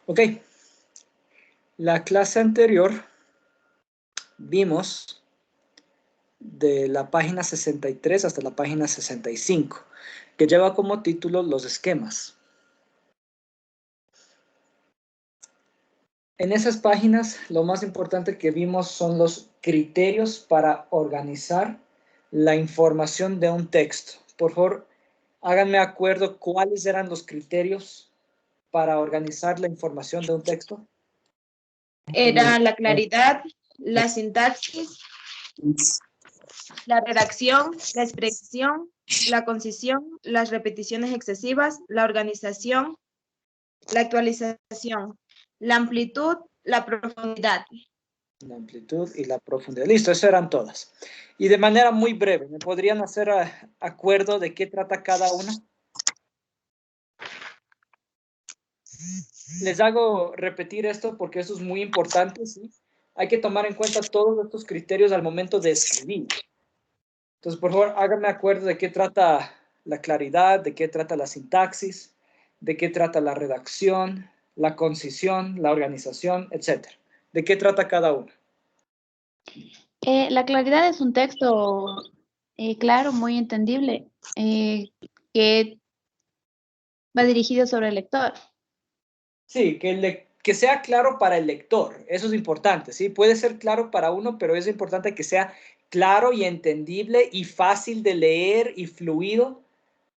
Ok, la clase anterior vimos de la página 63 hasta la página 65, que lleva como título los esquemas. En esas páginas, lo más importante que vimos son los criterios para organizar la información de un texto. Por favor, háganme acuerdo cuáles eran los criterios para organizar la información de un texto. Era la claridad, la sintaxis, la redacción, la expresión, la concisión, las repeticiones excesivas, la organización, la actualización, la amplitud, la profundidad. La amplitud y la profundidad. Listo, eso eran todas. Y de manera muy breve, ¿me podrían hacer acuerdo de qué trata cada una? Les hago repetir esto porque eso es muy importante, ¿sí? Hay que tomar en cuenta todos estos criterios al momento de escribir. Entonces, por favor, háganme acuerdo de qué trata la claridad, de qué trata la sintaxis, de qué trata la redacción, la concisión, la organización, etc. ¿De qué trata cada una? La claridad es un texto claro, muy entendible, que va dirigido sobre el lector. Sí, que sea claro para el lector, eso es importante, ¿sí? Puede ser claro para uno, pero es importante que sea claro y entendible y fácil de leer y fluido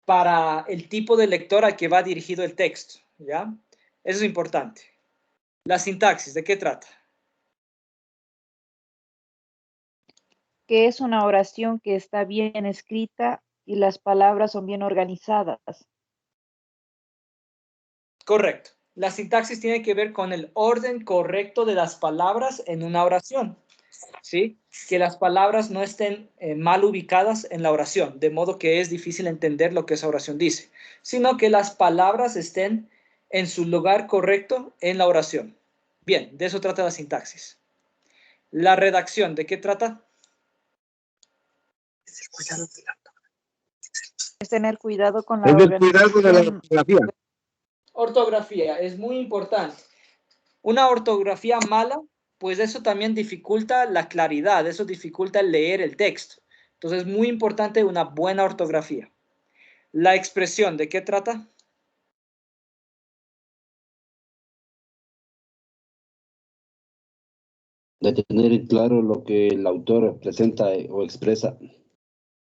para el tipo de lector al que va dirigido el texto, ¿ya? Eso es importante. La sintaxis, ¿de qué trata? Que es una oración que está bien escrita y las palabras son bien organizadas. Correcto. La sintaxis tiene que ver con el orden correcto de las palabras en una oración, ¿sí? Que las palabras no estén mal ubicadas en la oración, de modo que es difícil entender lo que esa oración dice, sino que las palabras estén en su lugar correcto en la oración. Bien, de eso trata la sintaxis. La redacción, ¿de qué trata? Es tener cuidado con la Es el cuidado de la ortografía. Ortografía, es muy importante. Una ortografía mala, pues eso también dificulta la claridad, eso dificulta el leer el texto. Entonces es muy importante una buena ortografía. La expresión, ¿de qué trata? De tener claro lo que el autor presenta o expresa.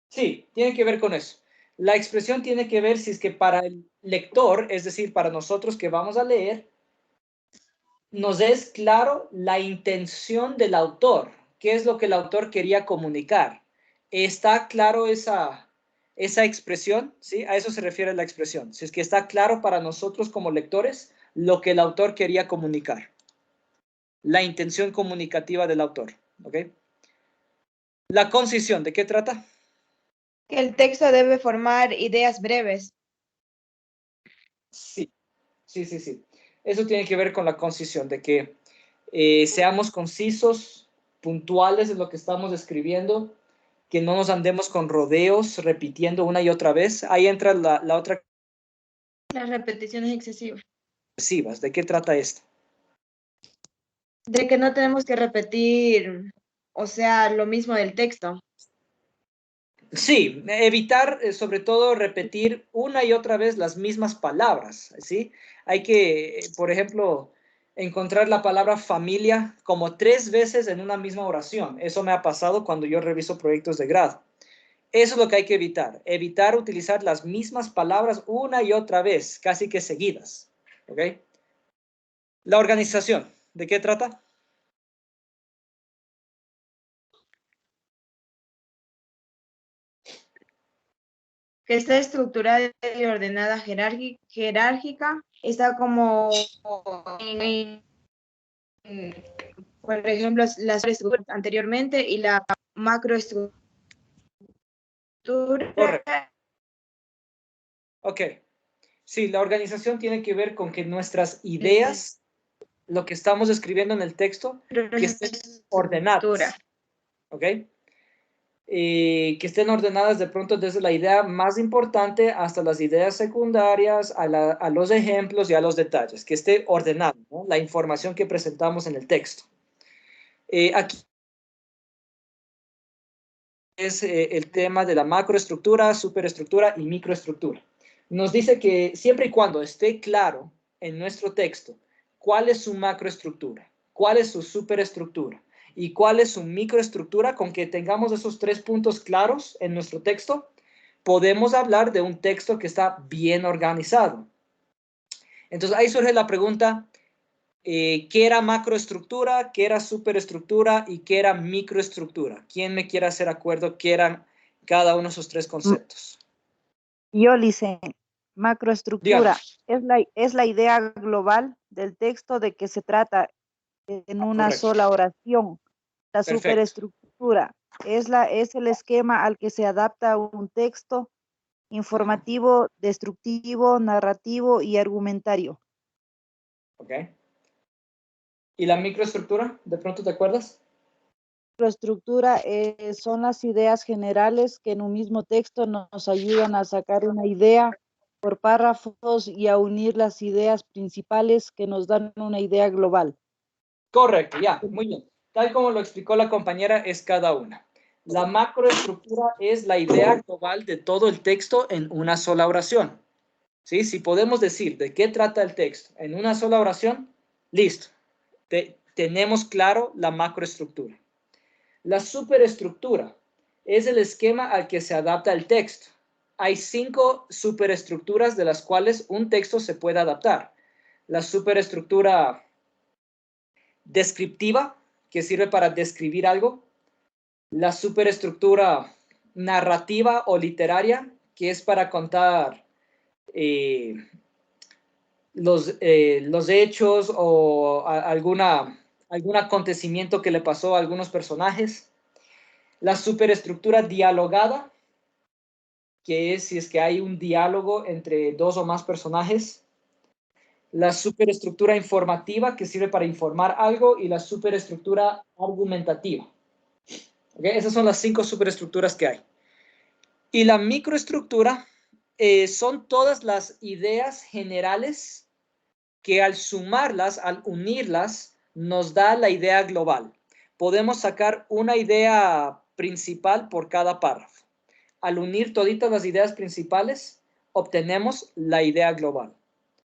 Sí, tiene que ver con eso. La expresión tiene que ver si es que para el lector, es decir, para nosotros que vamos a leer, nos es claro la intención del autor, qué es lo que el autor quería comunicar. ¿Está claro esa expresión? ¿Sí? A eso se refiere la expresión. Si es que está claro para nosotros como lectores lo que el autor quería comunicar. La intención comunicativa del autor. ¿Ok? La concisión, ¿de qué trata? Que el texto debe formar ideas breves. Sí, sí. Eso tiene que ver con la concisión, de que seamos concisos, puntuales en lo que estamos escribiendo, que no nos andemos con rodeos, repitiendo una y otra vez. Ahí entra la otra. Las repeticiones excesivas. ¿De qué trata esto? De que no tenemos que repetir, o sea, lo mismo del texto. Sí, evitar sobre todo repetir una y otra vez las mismas palabras, ¿sí? Hay que, por ejemplo, encontrar la palabra familia como 3 veces en una misma oración. Eso me ha pasado cuando yo reviso proyectos de grado. Eso es lo que hay que evitar utilizar las mismas palabras una y otra vez, casi que seguidas, ¿ok? La organización, ¿de qué trata? Que está estructurada y ordenada jerárquica, está como por ejemplo, las estructuras anteriormente y la macroestructura. Correcto. Ok. Sí, la organización tiene que ver con que nuestras ideas, lo que estamos escribiendo en el texto, que estén ordenadas. ¿Ok? que estén ordenadas de pronto desde la idea más importante hasta las ideas secundarias, a los ejemplos y a los detalles, que esté ordenado, ¿no? La información que presentamos en el texto. Aquí es el tema de la macroestructura, superestructura y microestructura. Nos dice que siempre y cuando esté claro en nuestro texto cuál es su macroestructura, cuál es su superestructura y cuál es su microestructura, con que tengamos esos 3 puntos claros en nuestro texto, podemos hablar de un texto que está bien organizado. Entonces ahí surge la pregunta, ¿qué era macroestructura, qué era superestructura y qué era microestructura? ¿Quién me quiere hacer acuerdo qué eran cada uno de esos 3 conceptos? Yo, Licen, macroestructura Dígame. es la idea global del texto de que se trata en una Correcto. sola oración. La Perfecto. superestructura es el esquema al que se adapta un texto informativo, destructivo, narrativo y argumentario. Ok. ¿Y la microestructura? ¿De pronto te acuerdas? Microestructura son las ideas generales que en un mismo texto nos ayudan a sacar una idea por párrafos y a unir las ideas principales que nos dan una idea global. Correcto, ya, muy bien. Tal como lo explicó la compañera, es cada una. La macroestructura es la idea global de todo el texto en una sola oración. ¿Sí? Si podemos decir de qué trata el texto en una sola oración, listo. Tenemos claro la macroestructura. La superestructura es el esquema al que se adapta el texto. Hay 5 superestructuras de las cuales un texto se puede adaptar. La superestructura descriptiva, que sirve para describir algo. La superestructura narrativa o literaria, que es para contar los hechos o algún acontecimiento que le pasó a algunos personajes. La superestructura dialogada, que es si es que hay un diálogo entre 2 o más personajes. La superestructura informativa, que sirve para informar algo, y la superestructura argumentativa. ¿Okay? Esas son las 5 superestructuras que hay. Y la microestructura son todas las ideas generales que al sumarlas, al unirlas, nos da la idea global. Podemos sacar una idea principal por cada párrafo. Al unir toditas las ideas principales, obtenemos la idea global.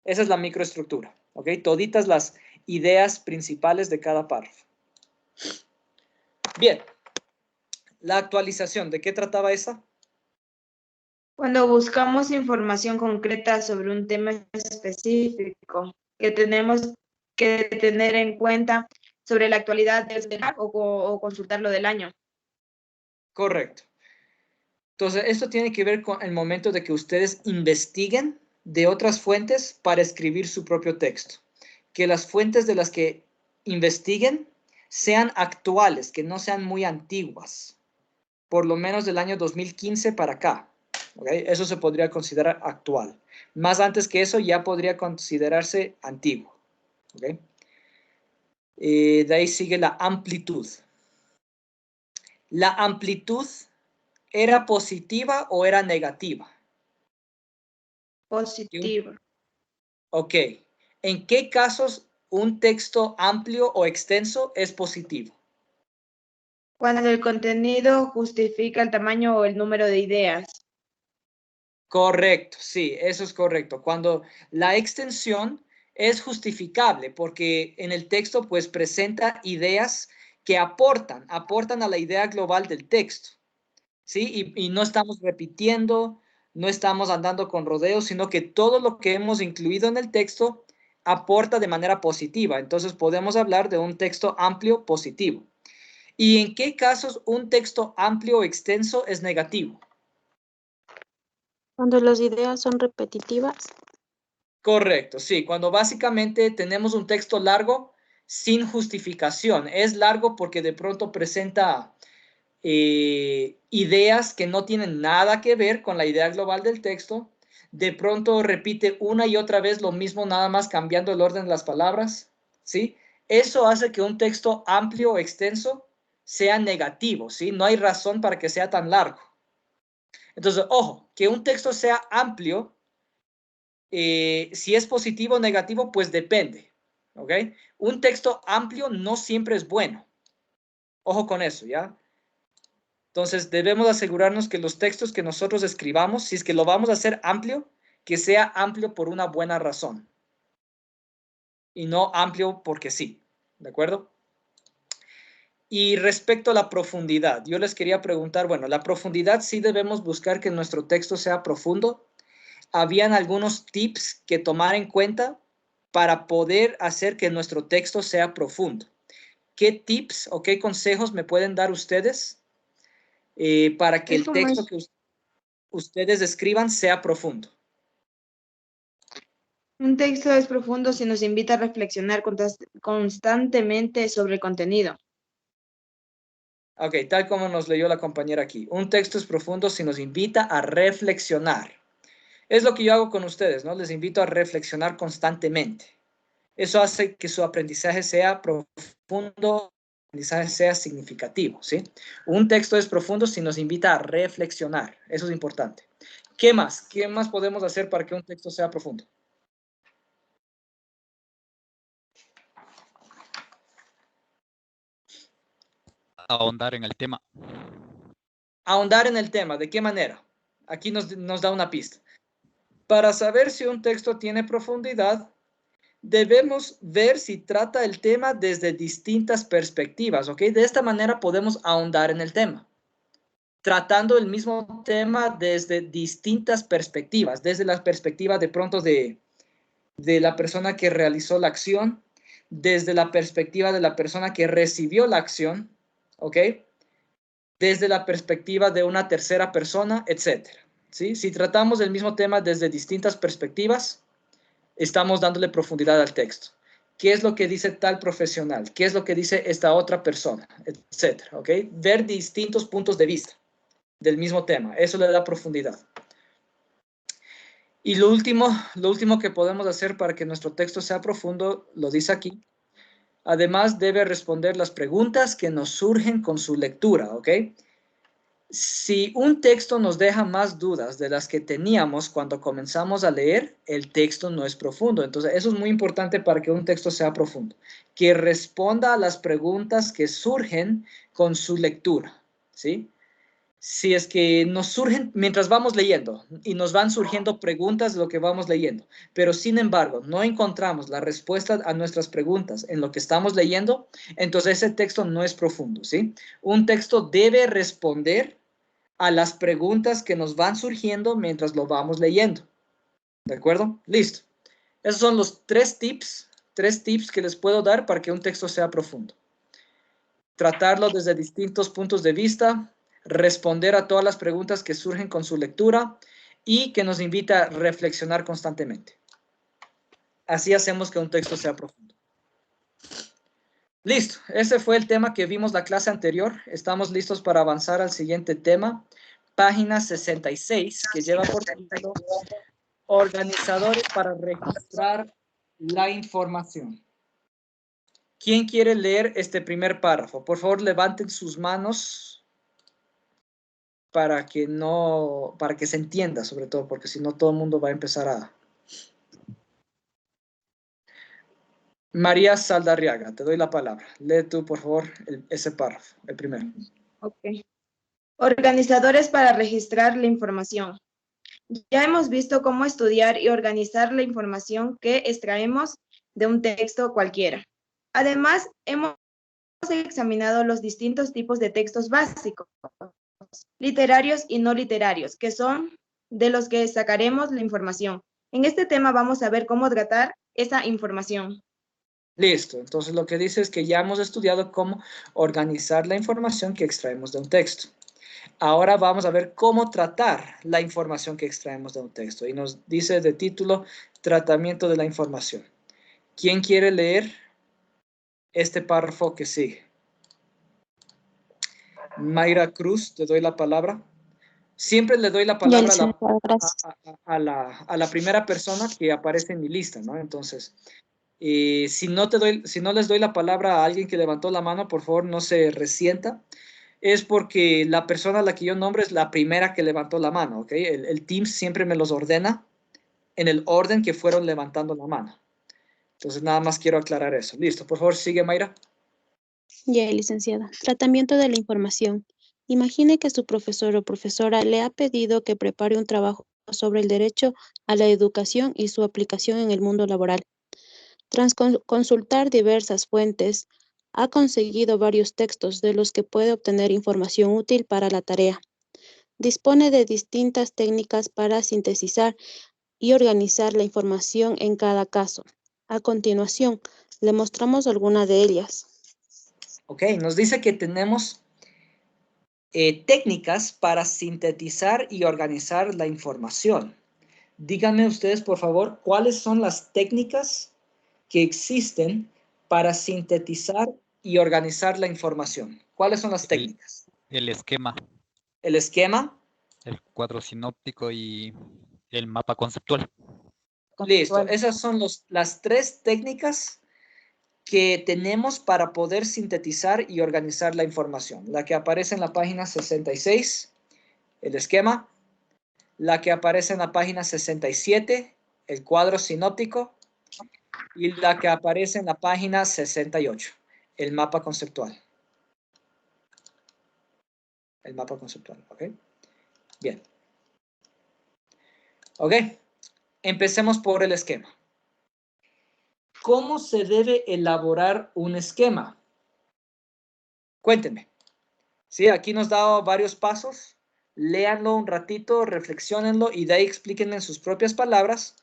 Esa es la microestructura, ¿ok? Toditas las ideas principales de cada párrafo. Bien, la actualización, ¿de qué trataba esa? Cuando buscamos información concreta sobre un tema específico que tenemos que tener en cuenta sobre la actualidad o consultar lo del año. Correcto. Entonces, esto tiene que ver con el momento de que ustedes investiguen de otras fuentes para escribir su propio texto. Que las fuentes de las que investiguen sean actuales, que no sean muy antiguas, por lo menos del año 2015 para acá. ¿Okay? Eso se podría considerar actual. Más antes que eso ya podría considerarse antiguo. ¿Okay? De ahí sigue la amplitud. La amplitud, ¿era positiva o era negativa? Positiva. Ok. ¿En qué casos un texto amplio o extenso es positivo? Cuando el contenido justifica el tamaño o el número de ideas. Correcto, sí, eso es correcto. Cuando la extensión es justificable porque en el texto pues presenta ideas que aportan a la idea global del texto, ¿sí? Y no estamos repitiendo, no estamos andando con rodeos, sino que todo lo que hemos incluido en el texto aporta de manera positiva. Entonces podemos hablar de un texto amplio positivo. ¿Y en qué casos un texto amplio o extenso es negativo? Cuando las ideas son repetitivas. Correcto, sí. Cuando básicamente tenemos un texto largo sin justificación. Es largo porque de pronto presenta ideas que no tienen nada que ver con la idea global del texto. De pronto repite una y otra vez lo mismo, nada más cambiando el orden de las palabras, ¿sí? Eso hace que un texto amplio o extenso sea negativo, ¿sí? No hay razón para que sea tan largo. Entonces, ojo, que un texto sea amplio, si es positivo o negativo, pues depende, ¿ok? Un texto amplio no siempre es bueno. Ojo con eso, ¿ya? Entonces, debemos asegurarnos que los textos que nosotros escribamos, si es que lo vamos a hacer amplio, que sea amplio por una buena razón. Y no amplio porque sí, ¿de acuerdo? Y respecto a la profundidad, yo les quería preguntar, bueno, la profundidad sí debemos buscar que nuestro texto sea profundo. ¿Habían algunos tips que tomar en cuenta para poder hacer que nuestro texto sea profundo? ¿Qué tips o qué consejos me pueden dar ustedes para que Es el como texto que ustedes escriban sea profundo? un texto es profundo si nos invita a reflexionar constantemente sobre el contenido. Ok, tal como nos leyó la compañera aquí. Un texto es profundo si nos invita a reflexionar. Es lo que yo hago con ustedes, ¿no? Les invito a reflexionar constantemente. Eso hace que su aprendizaje sea profundo, el aprendizaje sea significativo, ¿sí? Un texto es profundo si nos invita a reflexionar. Eso es importante. ¿Qué más? ¿Qué más podemos hacer para que un texto sea profundo? Ahondar en el tema. Ahondar en el tema. ¿De qué manera? Aquí nos da una pista. Para saber si un texto tiene profundidad, debemos ver si trata el tema desde distintas perspectivas, ¿ok? De esta manera podemos ahondar en el tema, tratando el mismo tema desde distintas perspectivas, desde la perspectiva de pronto de la persona que realizó la acción, desde la perspectiva de la persona que recibió la acción, ¿ok? Desde la perspectiva de una tercera persona, etcétera, ¿sí? Si tratamos el mismo tema desde distintas perspectivas, estamos dándole profundidad al texto. ¿Qué es lo que dice tal profesional? ¿Qué es lo que dice esta otra persona? Etcétera, ¿ok? Ver distintos puntos de vista del mismo tema. Eso le da profundidad. Y lo último que podemos hacer para que nuestro texto sea profundo, lo dice aquí. Además, debe responder las preguntas que nos surgen con su lectura, ¿ok? Si un texto nos deja más dudas de las que teníamos cuando comenzamos a leer, el texto no es profundo. Entonces, eso es muy importante para que un texto sea profundo. Que responda a las preguntas que surgen con su lectura, ¿sí? Si es que nos surgen mientras vamos leyendo y nos van surgiendo preguntas de lo que vamos leyendo, pero sin embargo no encontramos la respuesta a nuestras preguntas en lo que estamos leyendo, entonces ese texto no es profundo, ¿sí? Un texto debe responder a las preguntas que nos van surgiendo mientras lo vamos leyendo. ¿De acuerdo? Listo. Esos son los tres tips que les puedo dar para que un texto sea profundo. Tratarlo desde distintos puntos de vista, responder a todas las preguntas que surgen con su lectura y que nos invita a reflexionar constantemente. Así hacemos que un texto sea profundo. Listo, ese fue el tema que vimos la clase anterior. Estamos listos para avanzar al siguiente tema. Página 66, que lleva por título Organizadores para registrar la información. ¿Quién quiere leer este primer párrafo? Por favor, levanten sus manos para que se entienda, sobre todo, porque si no todo el mundo va a empezar a... María Saldarriaga, te doy la palabra. Lee tú, por favor, ese párrafo, el primero. Ok. Organizadores para registrar la información. Ya hemos visto cómo estudiar y organizar la información que extraemos de un texto cualquiera. Además, hemos examinado los distintos tipos de textos básicos, literarios y no literarios, que son de los que sacaremos la información. En este tema vamos a ver cómo tratar esa información. Listo, entonces lo que dice es que ya hemos estudiado cómo organizar la información que extraemos de un texto. Ahora vamos a ver cómo tratar la información que extraemos de un texto. Y nos dice de título, tratamiento de la información. ¿Quién quiere leer este párrafo que sigue? Mayra Cruz, te doy la palabra. Siempre le doy la palabra Gracias. a la primera persona que aparece en mi lista, ¿no? Entonces, Si no les doy la palabra a alguien que levantó la mano, por favor no se resienta. Es porque la persona a la que yo nombro es la primera que levantó la mano, ¿ok? El Teams siempre me los ordena en el orden que fueron levantando la mano. Entonces nada más quiero aclarar eso. Listo, por favor sigue, Mayra. Ya, licenciada. Tratamiento de la información. Imagine que su profesor o profesora le ha pedido que prepare un trabajo sobre el derecho a la educación y su aplicación en el mundo laboral. Tras consultar diversas fuentes, ha conseguido varios textos de los que puede obtener información útil para la tarea. Dispone de distintas técnicas para sintetizar y organizar la información en cada caso. A continuación, le mostramos algunas de ellas. Ok, nos dice que tenemos técnicas para sintetizar y organizar la información. Díganme ustedes, por favor, ¿cuáles son las técnicas que existen para sintetizar y organizar la información? ¿Cuáles son las técnicas? El esquema, El esquema. el cuadro sinóptico y el mapa conceptual. Listo. Conceptual. Esas son las tres técnicas que tenemos para poder sintetizar y organizar la información. La que aparece en la página 66, el esquema. La que aparece en la página 67, el cuadro sinóptico. Y la que aparece en la página 68, el mapa conceptual. El mapa conceptual, ¿ok? Bien. Ok, empecemos por el esquema. ¿Cómo se debe elaborar un esquema? Cuéntenme. Sí, aquí nos da varios pasos. Léanlo un ratito, reflexionenlo y de ahí explíquenme en sus propias palabras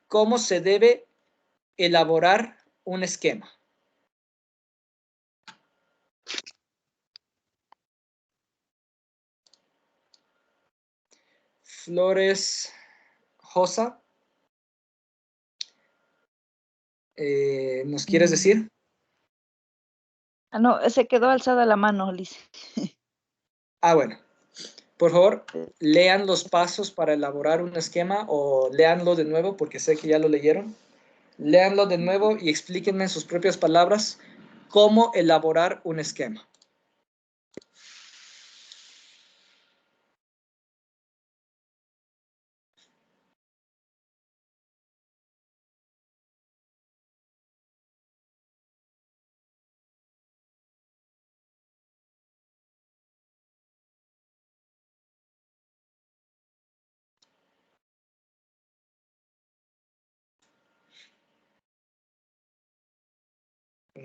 cómo se debe elaborar un esquema. Flores Josa, ¿nos quieres decir? No, se quedó alzada la mano, Liz. Bueno. Por favor, lean los pasos para elaborar un esquema o léanlo de nuevo porque sé que ya lo leyeron. Léanlo de nuevo y explíquenme en sus propias palabras cómo elaborar un esquema.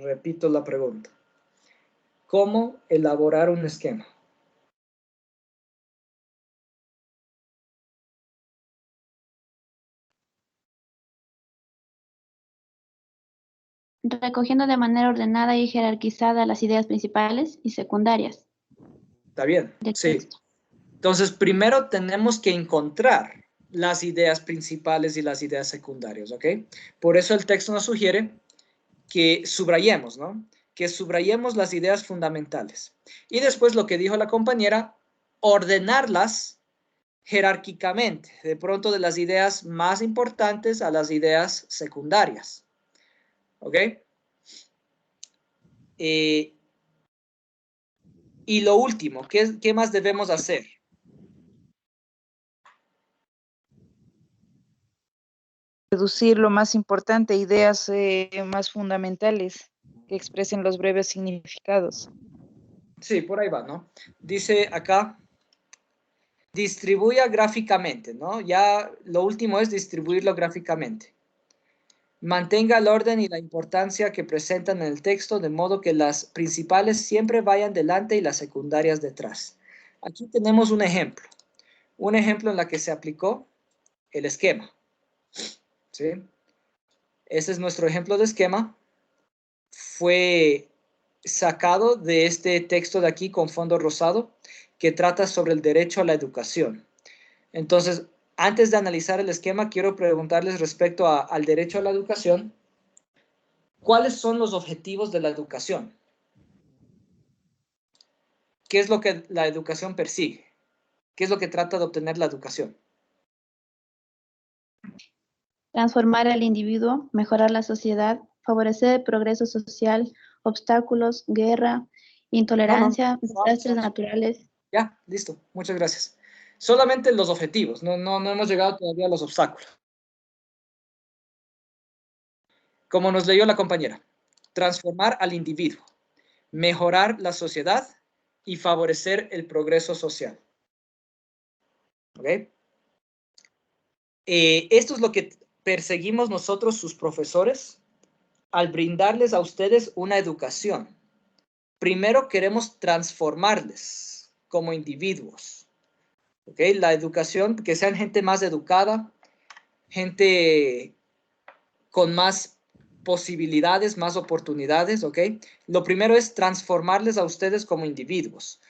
Repito la pregunta. ¿Cómo elaborar un esquema? Recogiendo de manera ordenada y jerarquizada las ideas principales y secundarias ¿Está bien? del Sí. texto. Entonces, primero tenemos que encontrar las ideas principales y las ideas secundarias, ¿ok? Por eso el texto nos sugiere que subrayemos, ¿no? Que subrayemos las ideas fundamentales. Y después lo que dijo la compañera, ordenarlas jerárquicamente, de pronto de las ideas más importantes a las ideas secundarias. ¿Ok? Y lo último, ¿qué más debemos hacer? Reducir lo más importante, ideas más fundamentales que expresen los breves significados. Sí, por ahí va, ¿no? Dice acá, distribuya gráficamente, ¿no? Ya lo último es distribuirlo gráficamente. Mantenga el orden y la importancia que presentan en el texto, de modo que las principales siempre vayan delante y las secundarias detrás. Aquí tenemos un ejemplo en la que se aplicó el esquema. ¿Sí? Ese es nuestro ejemplo de esquema. Fue sacado de este texto de aquí con fondo rosado, que trata sobre el derecho a la educación. Entonces, antes de analizar el esquema, quiero preguntarles respecto al derecho a la educación, ¿cuáles son los objetivos de la educación? ¿Qué es lo que la educación persigue? ¿Qué es lo que trata de obtener la educación? Transformar al individuo, mejorar la sociedad favorecer el progreso social, obstáculos, guerra, intolerancia, desastres naturales. Ya, listo. Muchas gracias. Solamente los objetivos, no hemos llegado todavía a los obstáculos. Como nos leyó la compañera, transformar al individuo, mejorar la sociedad y favorecer el progreso social. ¿Ok? Esto es lo que perseguimos nosotros, sus profesores, al brindarles a ustedes una educación. Primero queremos transformarles como individuos. ¿Ok? La educación, que sean gente más educada, gente con más posibilidades, más oportunidades, ¿ok? Lo primero es transformarles a ustedes como individuos.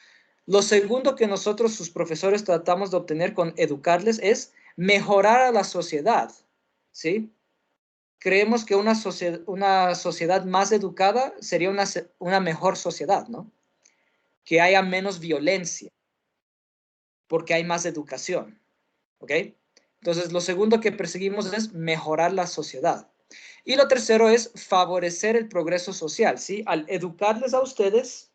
Lo segundo que nosotros, sus profesores, tratamos de obtener con educarles es mejorar a la sociedad, ¿sí? Creemos que una sociedad más educada sería una mejor sociedad, ¿no? Que haya menos violencia, porque hay más educación, ¿ok? Entonces, lo segundo que perseguimos es mejorar la sociedad. Y lo tercero es favorecer el progreso social, ¿sí? Al educarles a ustedes,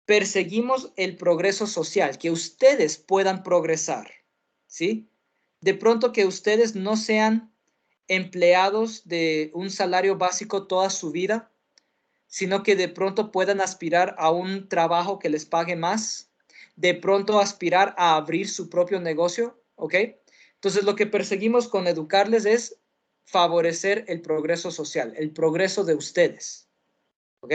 perseguimos el progreso social, que ustedes puedan progresar, ¿sí? De pronto que ustedes no sean empleados de un salario básico toda su vida, sino que de pronto puedan aspirar a un trabajo que les pague más, de pronto aspirar a abrir su propio negocio, ¿ok? Entonces lo que perseguimos con educarles es favorecer el progreso social, el progreso de ustedes, ¿ok?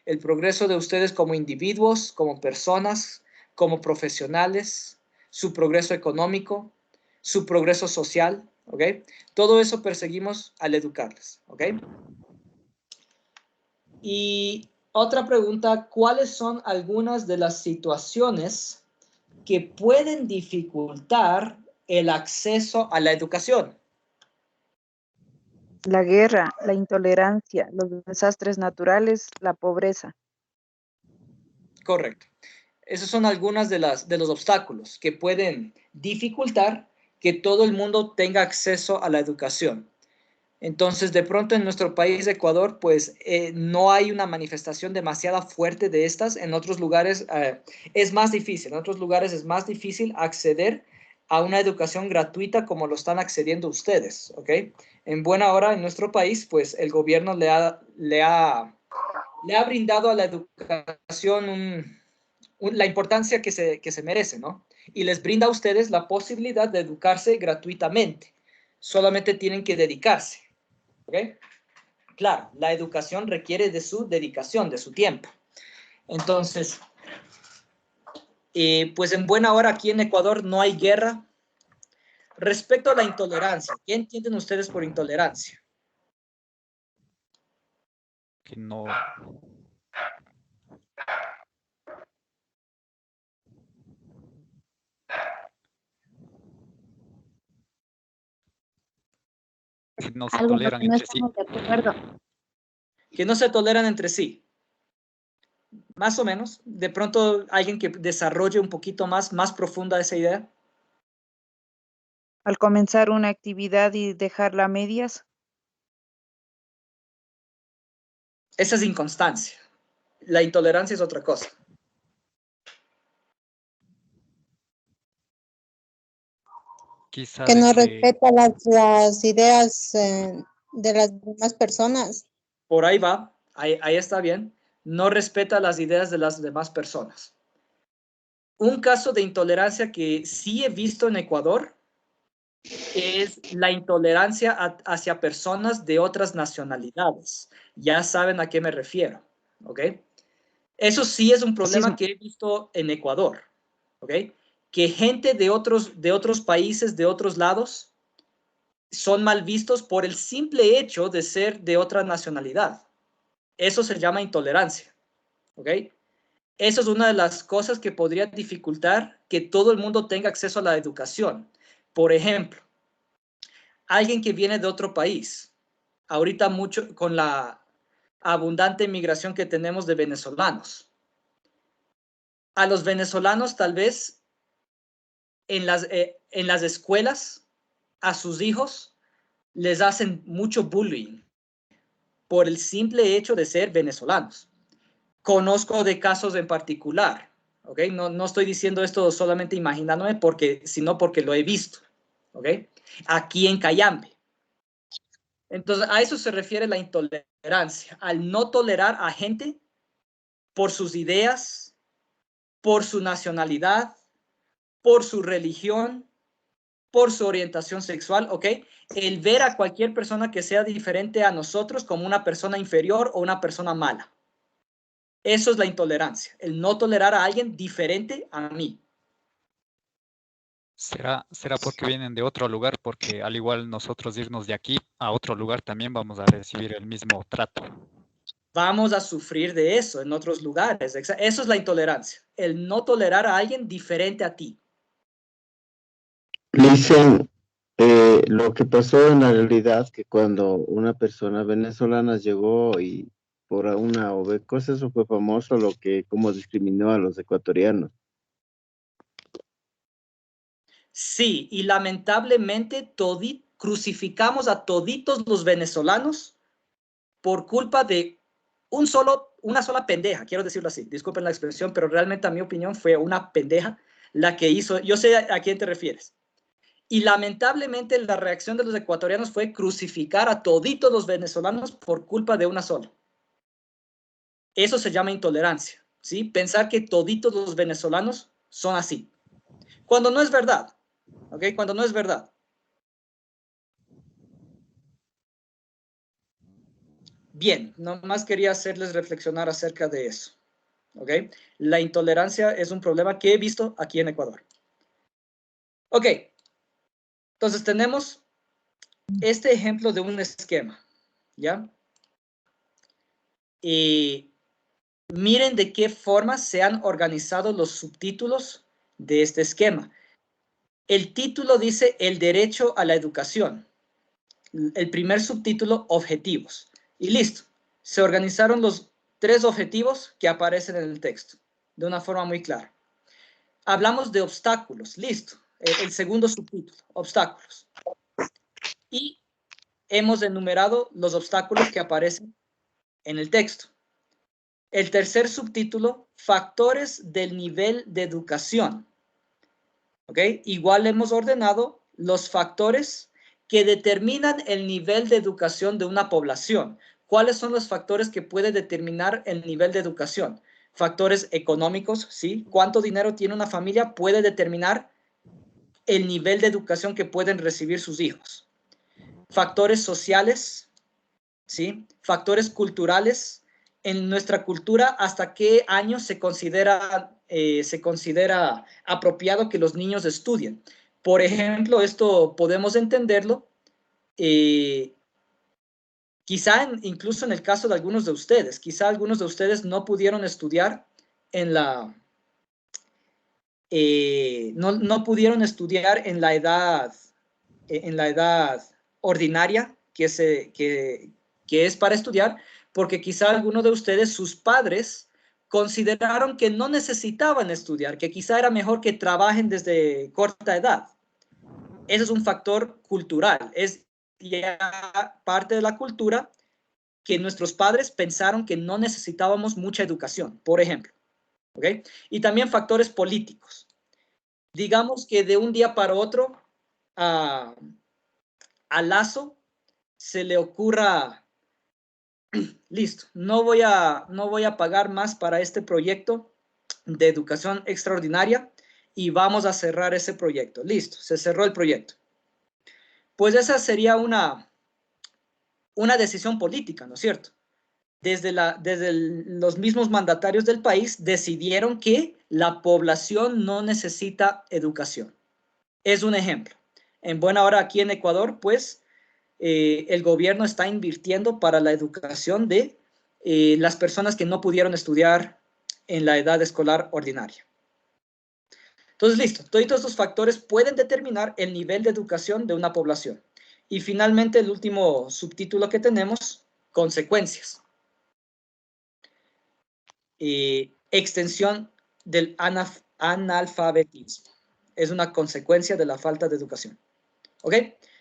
El progreso de ustedes como individuos, como personas, como profesionales, su progreso económico, su progreso social, ¿ok? Todo eso perseguimos al educarles, ¿ok? Y otra pregunta, ¿cuáles son algunas de las situaciones que pueden dificultar el acceso a la educación? La guerra, la intolerancia, los desastres naturales, la pobreza. Correcto. Esos son algunos de los obstáculos que pueden dificultar que todo el mundo tenga acceso a la educación. Entonces, de pronto en nuestro país, Ecuador, pues no hay una manifestación demasiado fuerte de estas. En otros lugares es más difícil. En otros lugares es más difícil acceder a una educación gratuita como lo están accediendo ustedes, ¿ok? En buena hora en nuestro país, pues el gobierno le ha brindado a la educación la importancia que se merece, ¿no? Y les brinda a ustedes la posibilidad de educarse gratuitamente. Solamente tienen que dedicarse, ¿ok? Claro, la educación requiere de su dedicación, de su tiempo. Entonces, pues en buena hora aquí en Ecuador no hay guerra. Respecto a la intolerancia, ¿qué entienden ustedes por intolerancia? Que no, que no se Algo en lo toleran que no entre sí. estamos de acuerdo. Que no se toleran entre sí. Más o menos. De pronto, alguien que desarrolle un poquito más profunda esa idea. Al comenzar una actividad y dejarla a medias. Esa es inconstancia. La intolerancia es otra cosa. Quizá Que de no que respeta las ideas de las demás personas. Por ahí va, ahí está bien. No respeta las ideas de las demás personas. Un caso de intolerancia que sí he visto en Ecuador es la intolerancia hacia personas de otras nacionalidades. Ya saben a qué me refiero, ¿ok? Eso sí es un problema que he visto en Ecuador, ¿ok? Que gente de otros países, de otros lados, son mal vistos por el simple hecho de ser de otra nacionalidad. Eso se llama intolerancia, ¿ok? Eso es una de las cosas que podría dificultar que todo el mundo tenga acceso a la educación. Por ejemplo, alguien que viene de otro país, ahorita mucho con la abundante migración que tenemos de venezolanos. A los venezolanos tal vez en las escuelas, a sus hijos les hacen mucho bullying, por el simple hecho de ser venezolanos. Conozco de casos en particular, ¿ok? No estoy diciendo esto solamente imaginándome, sino porque lo he visto, ¿ok? Aquí en Cayambe. Entonces, a eso se refiere la intolerancia, al no tolerar a gente por sus ideas, por su nacionalidad, por su religión, por su orientación sexual, ¿ok? El ver a cualquier persona que sea diferente a nosotros como una persona inferior o una persona mala. Eso es la intolerancia, el no tolerar a alguien diferente a mí. ¿Será porque vienen de otro lugar? Porque al igual nosotros irnos de aquí a otro lugar también vamos a recibir el mismo trato. Vamos a sufrir de eso en otros lugares. Eso es la intolerancia, el no tolerar a alguien diferente a ti. Dicen, lo que pasó en la realidad que cuando una persona venezolana llegó y por una o B cosa, eso fue famoso, lo que como discriminó a los ecuatorianos. Sí, y lamentablemente crucificamos a toditos los venezolanos por culpa de una sola pendeja, quiero decirlo así, disculpen la expresión, pero realmente a mi opinión fue una pendeja la que hizo, yo sé a quién te refieres. Y lamentablemente la reacción de los ecuatorianos fue crucificar a toditos los venezolanos por culpa de una sola. Eso se llama intolerancia, ¿sí? Pensar que toditos los venezolanos son así. Cuando no es verdad, ¿ok? Cuando no es verdad. Bien, nomás quería hacerles reflexionar acerca de eso, ¿ok? La intolerancia es un problema que he visto aquí en Ecuador. Ok, entonces tenemos este ejemplo de un esquema, ¿ya? Y miren de qué forma se han organizado los subtítulos de este esquema. El título dice el derecho a la educación. El primer subtítulo, objetivos. Y listo. Se organizaron los 3 objetivos que aparecen en el texto de una forma muy clara. Hablamos de obstáculos. Listo. El segundo subtítulo, obstáculos. Y hemos enumerado los obstáculos que aparecen en el texto. El tercer subtítulo, factores del nivel de educación. ¿Ok? Igual hemos ordenado los factores que determinan el nivel de educación de una población. ¿Cuáles son los factores que pueden determinar el nivel de educación? Factores económicos, ¿sí? ¿Cuánto dinero tiene una familia? Puede determinar el nivel de educación que pueden recibir sus hijos. Factores sociales, ¿sí? Factores culturales. En nuestra cultura, ¿hasta qué año se considera apropiado que los niños estudien? Por ejemplo, esto podemos entenderlo quizá incluso en el caso de algunos de ustedes. Quizá algunos de ustedes no pudieron estudiar en la... no pudieron estudiar en la edad ordinaria que es para estudiar, porque quizá alguno de ustedes, sus padres, consideraron que no necesitaban estudiar, que quizá era mejor que trabajen desde corta edad. Ese es un factor cultural, es ya parte de la cultura que nuestros padres pensaron que no necesitábamos mucha educación, por ejemplo. ¿Ok? Y también factores políticos. Digamos que de un día para otro a Lazo se le ocurra, listo, no voy a pagar más para este proyecto de educación extraordinaria y vamos a cerrar ese proyecto. Listo, se cerró el proyecto. Pues esa sería una decisión política, ¿no es cierto? Desde los mismos mandatarios del país decidieron que la población no necesita educación. Es un ejemplo. En buena hora aquí en Ecuador, pues, el gobierno está invirtiendo para la educación de las personas que no pudieron estudiar en la edad escolar ordinaria. Entonces, listo. Todos estos factores pueden determinar el nivel de educación de una población. Y finalmente, el último subtítulo que tenemos, consecuencias. Extensión del analfabetismo. Es una consecuencia de la falta de educación. ¿Ok?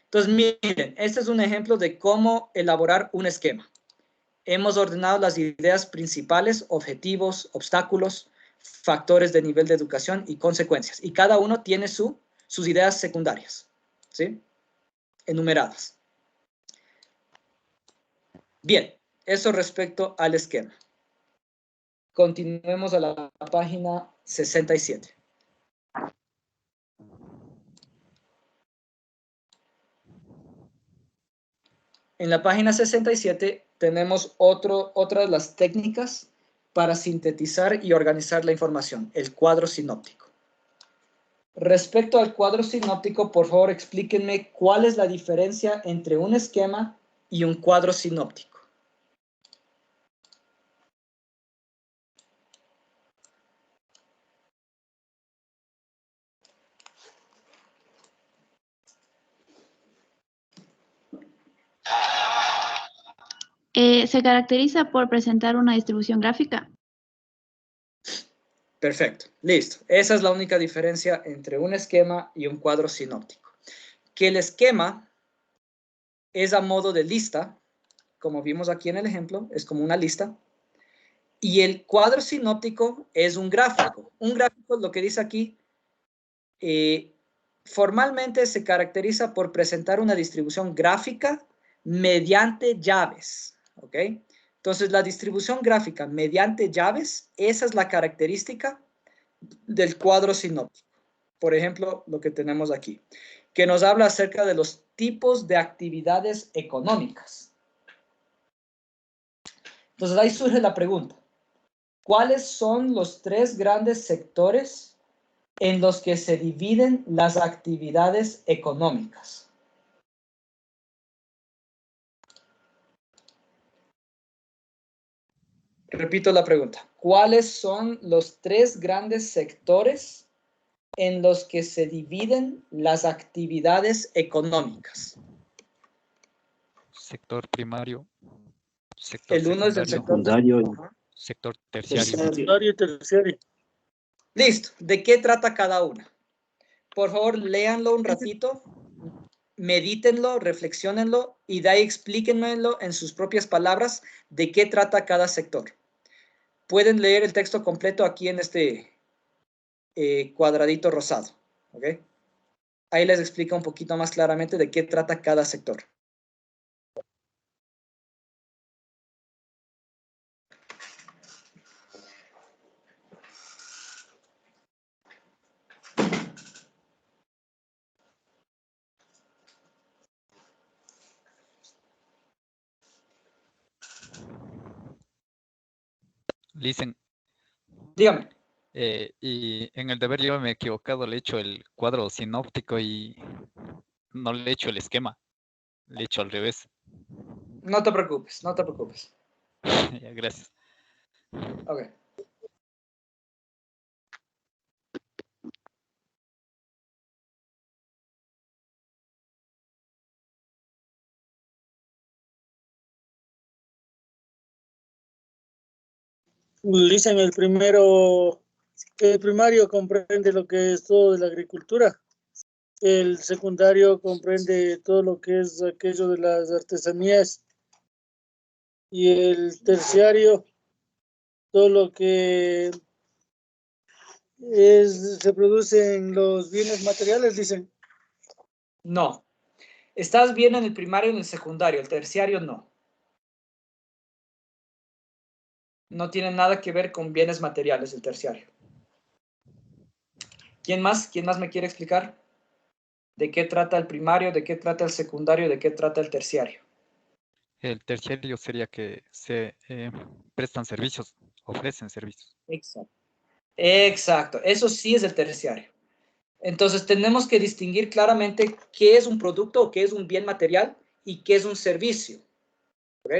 Entonces, miren, este es un ejemplo de cómo elaborar un esquema. hemos ordenado las ideas principales, objetivos, obstáculos, factores de nivel de educación y consecuencias. Y cada uno tiene sus ideas secundarias, ¿sí? Enumeradas. Bien, eso respecto al esquema. Continuemos a la página 67. En la página 67 tenemos otra de las técnicas para sintetizar y organizar la información, el cuadro sinóptico. Respecto al cuadro sinóptico, por favor, explíquenme cuál es la diferencia entre un esquema y un cuadro sinóptico. Se caracteriza por presentar una distribución gráfica. Perfecto, listo. Esa es la única diferencia entre un esquema y un cuadro sinóptico. Que el esquema es a modo de lista, como vimos aquí en el ejemplo, es como una lista. Y el cuadro sinóptico es un gráfico. Un gráfico, lo que dice aquí, formalmente se caracteriza por presentar una distribución gráfica mediante llaves, ¿ok? Entonces, la distribución gráfica mediante llaves, esa es la característica del cuadro sinóptico. Por ejemplo, lo que tenemos aquí, que nos habla acerca de los tipos de actividades económicas. Entonces, ahí surge la pregunta. ¿Cuáles son los 3 grandes sectores en los que se dividen las actividades económicas? Repito la pregunta. ¿Cuáles son los 3 grandes sectores en los que se dividen las actividades económicas? Sector primario, sector El uno es el secundario. sector terciario. Secundario y terciario. Listo. ¿De qué trata cada una? Por favor, léanlo un ratito, medítenlo, reflexionenlo y de ahí explíquenmelo en sus propias palabras de qué trata cada sector. Pueden leer el texto completo aquí en este cuadradito rosado, ¿ok? Ahí les explica un poquito más claramente de qué trata cada sector. Listen, Dígame. y en el deber yo me he equivocado, le he hecho el cuadro sinóptico y no le he hecho el esquema, le he hecho al revés. No te preocupes, no te preocupes. Ya, gracias. Ok. Dicen el primario comprende lo que es todo de la agricultura. El secundario comprende todo lo que es aquello de las artesanías. Y el terciario, todo lo que se produce en los bienes materiales, dicen. No. Estás bien en el primario y en el secundario, el terciario no. No tiene nada que ver con bienes materiales el terciario. ¿Quién más? ¿Quién más me quiere explicar? ¿De qué trata el primario? ¿De qué trata el secundario? ¿De qué trata el terciario? El terciario sería que se prestan servicios, ofrecen servicios. Exacto. Exacto. Eso sí es el terciario. Entonces tenemos que distinguir claramente qué es un producto o qué es un bien material y qué es un servicio. ¿Ok?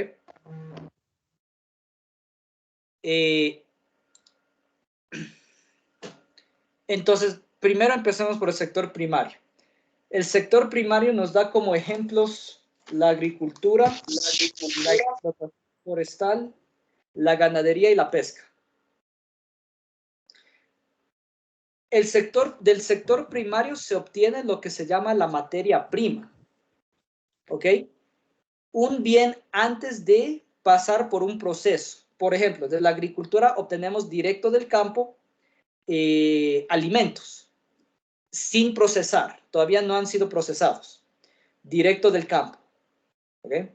Entonces, primero empecemos por el sector primario. El sector primario nos da como ejemplos la agricultura, la explotación forestal, la ganadería y la pesca. Del sector primario se obtiene lo que se llama la materia prima. ¿Ok? Un bien antes de pasar por un proceso. Por ejemplo, de la agricultura obtenemos directo del campo alimentos sin procesar, todavía no han sido procesados, directo del campo. ¿Okay?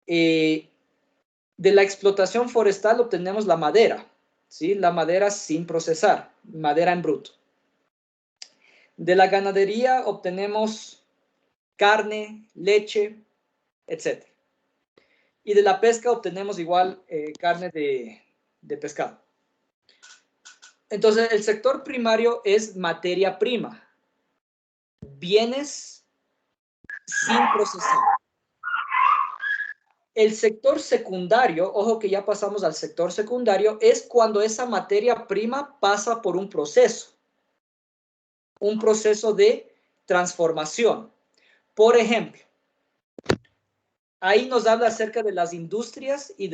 De la explotación forestal obtenemos la madera, ¿sí? La madera sin procesar, madera en bruto. De la ganadería obtenemos carne, leche, etc. Y de la pesca obtenemos igual carne de pescado. Entonces, el sector primario es materia prima, bienes sin procesar. El sector secundario, ojo que ya pasamos al sector secundario, es cuando esa materia prima pasa por un proceso de transformación. Por ejemplo, ahí nos habla acerca de las industrias y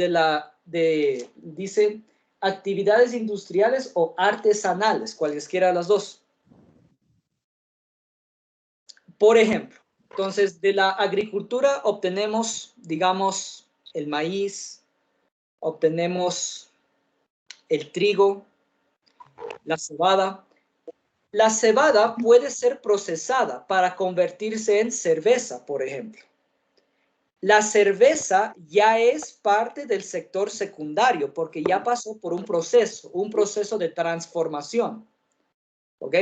dice, actividades industriales o artesanales, cualesquiera de las dos. Por ejemplo, entonces de la agricultura obtenemos, digamos, el maíz, obtenemos el trigo, la cebada. La cebada puede ser procesada para convertirse en cerveza, por ejemplo. La cerveza ya es parte del sector secundario porque ya pasó por un proceso de transformación. ¿Ok?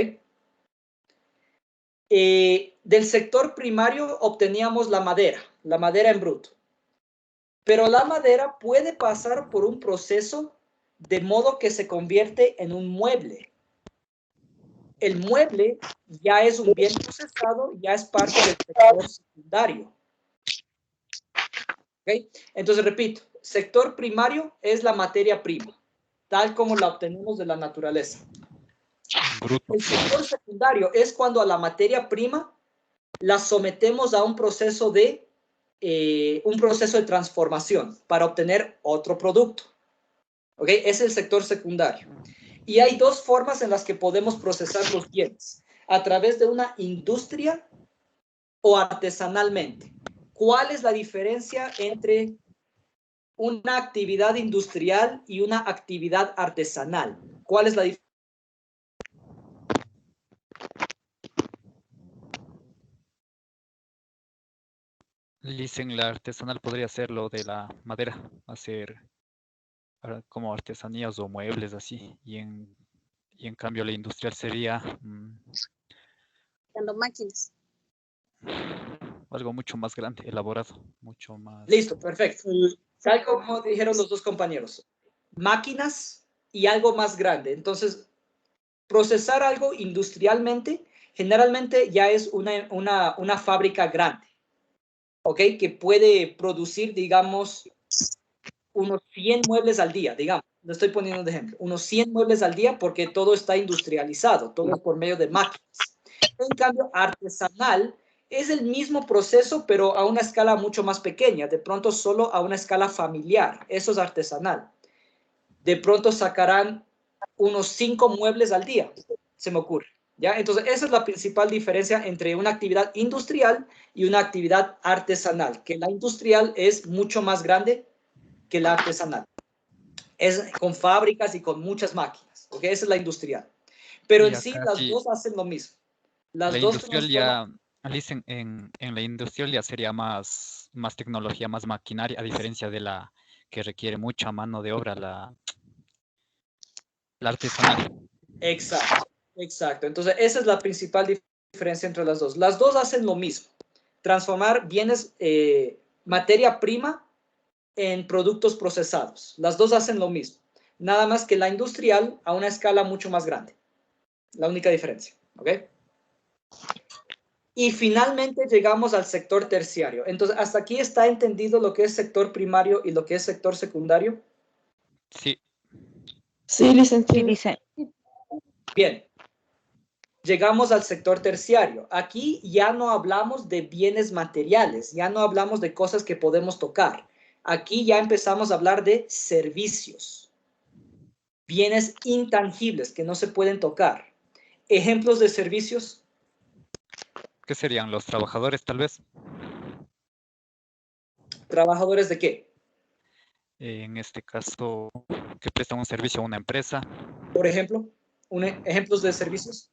Del sector primario obteníamos la madera en bruto. Pero la madera puede pasar por un proceso de modo que se convierte en un mueble. El mueble ya es un bien procesado, ya es parte del sector secundario. ¿Okay? Entonces, repito, sector primario es la materia prima, tal como la obtenemos de la naturaleza. Bruto. El sector secundario es cuando a la materia prima la sometemos a un proceso de transformación para obtener otro producto. ¿Ok? Es el sector secundario. Y hay dos formas en las que podemos procesar los bienes. A través de una industria o artesanalmente. ¿Cuál es la diferencia entre una actividad industrial y una actividad artesanal? ¿Cuál es la diferencia? Dicen la artesanal podría ser lo de la madera, hacer como artesanías o muebles así. Y en cambio la industrial sería máquinas. algo mucho más grande, elaborado, mucho más. Listo, perfecto. Tal como dijeron los dos compañeros. Máquinas y algo más grande. Entonces, procesar algo industrialmente generalmente ya es una fábrica grande. ¿Ok? Que puede producir, digamos, unos 100 muebles al día, digamos. Lo estoy poniendo de ejemplo. Unos 100 muebles al día porque todo está industrializado, todo es por medio de máquinas. En cambio, artesanal es el mismo proceso, pero a una escala mucho más pequeña. De pronto solo a una escala familiar. Eso es artesanal. De pronto sacarán unos 5 muebles al día, se me ocurre. ¿Ya? Entonces, esa es la principal diferencia entre una actividad industrial y una actividad artesanal, que la industrial es mucho más grande que la artesanal. Es con fábricas y con muchas máquinas, ¿ok? Esa es la industrial. Pero en sí, las dos hacen lo mismo. La industrial ya, dicen, en la industrial ya sería más tecnología, más maquinaria, a diferencia de la que requiere mucha mano de obra, la artesanal. Exacto, exacto. Entonces, esa es la principal diferencia entre las dos. Las dos hacen lo mismo. Transformar bienes, materia prima en productos procesados. Las dos hacen lo mismo. Nada más que la industrial a una escala mucho más grande. La única diferencia. ¿Ok? Y finalmente llegamos al sector terciario. Entonces, ¿hasta aquí está entendido lo que es sector primario y lo que es sector secundario? Sí. Sí, licenciado. Bien. Llegamos al sector terciario. Aquí ya no hablamos de bienes materiales, ya no hablamos de cosas que podemos tocar. Aquí ya empezamos a hablar de servicios, bienes intangibles que no se pueden tocar. ¿Ejemplos de servicios? ¿Qué serían los trabajadores, tal vez? ¿Trabajadores de qué? En este caso, que presta un servicio a una empresa. Por ejemplo, ejemplos de servicios.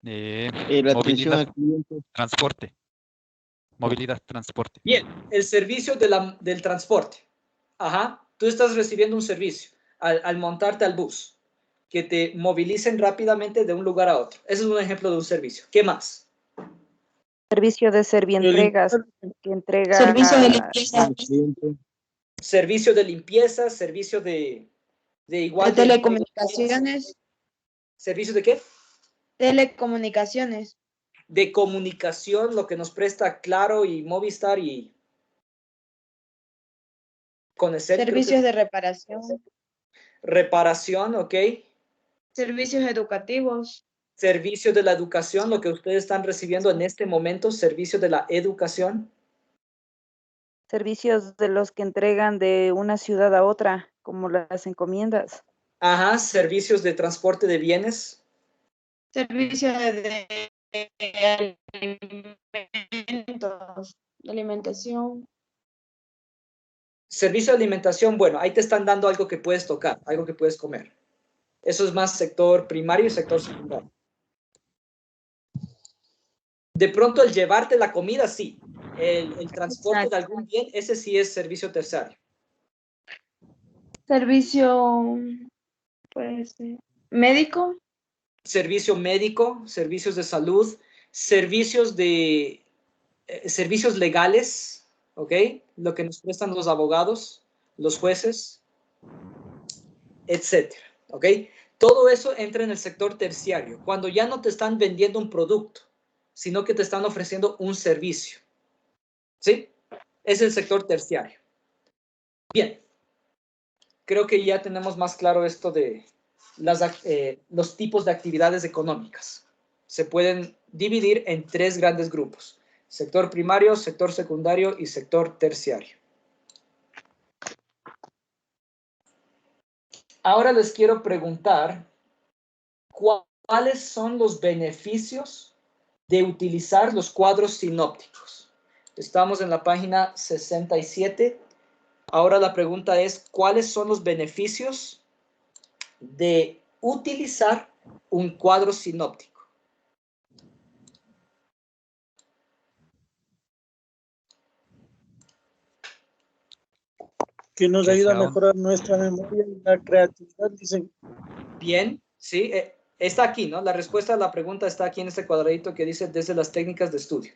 La atención Movilidad, al cliente. transporte. Movilidad, transporte. Bien, el servicio del transporte. Ajá, tú estás recibiendo un servicio al montarte al bus, que te movilicen rápidamente de un lugar a otro. Ese es un ejemplo de un servicio. ¿Qué más? Servicio de servientregas que entrega Servicio de limpieza. Al cliente. Servicio de limpieza, servicio de igual De telecomunicaciones. ¿Servicio de qué? Telecomunicaciones. De comunicación, lo que nos presta Claro y Movistar y Conecet. Servicios de reparación. Reparación, ok. Servicios educativos. Servicio de la educación, lo que ustedes están recibiendo en este momento, servicio de la educación. servicios de los que entregan de una ciudad a otra, como las encomiendas. Ajá, servicios de transporte de bienes. Servicios de alimentos, de alimentación. Servicio de alimentación, bueno, ahí te están dando algo que puedes tocar, algo que puedes comer. Eso es más sector primario y sector secundario. De pronto el llevarte la comida, sí. El transporte de algún bien, ese sí es servicio terciario. Servicio, pues, médico. Servicio médico, servicios de salud, servicios legales, ¿ok? Lo que nos prestan los abogados, los jueces, etcétera, ¿ok? Todo eso entra en el sector terciario, cuando ya no te están vendiendo un producto, sino que te están ofreciendo un servicio, ¿sí? Es el sector terciario. Bien, creo que ya tenemos más claro esto de los tipos de actividades económicas. Se pueden dividir en 3 grandes grupos: sector primario, sector secundario y sector terciario. Ahora les quiero preguntar, ¿cuáles son los beneficios de utilizar los cuadros sinópticos? Estamos en la página 67. Ahora la pregunta es, ¿cuáles son los beneficios de utilizar un cuadro sinóptico? Que nos Que ayuda a sea mejorar nuestra memoria y la creatividad, dicen. Bien, sí, está aquí, ¿no? La respuesta a la pregunta está aquí en este cuadradito que dice desde las técnicas de estudio.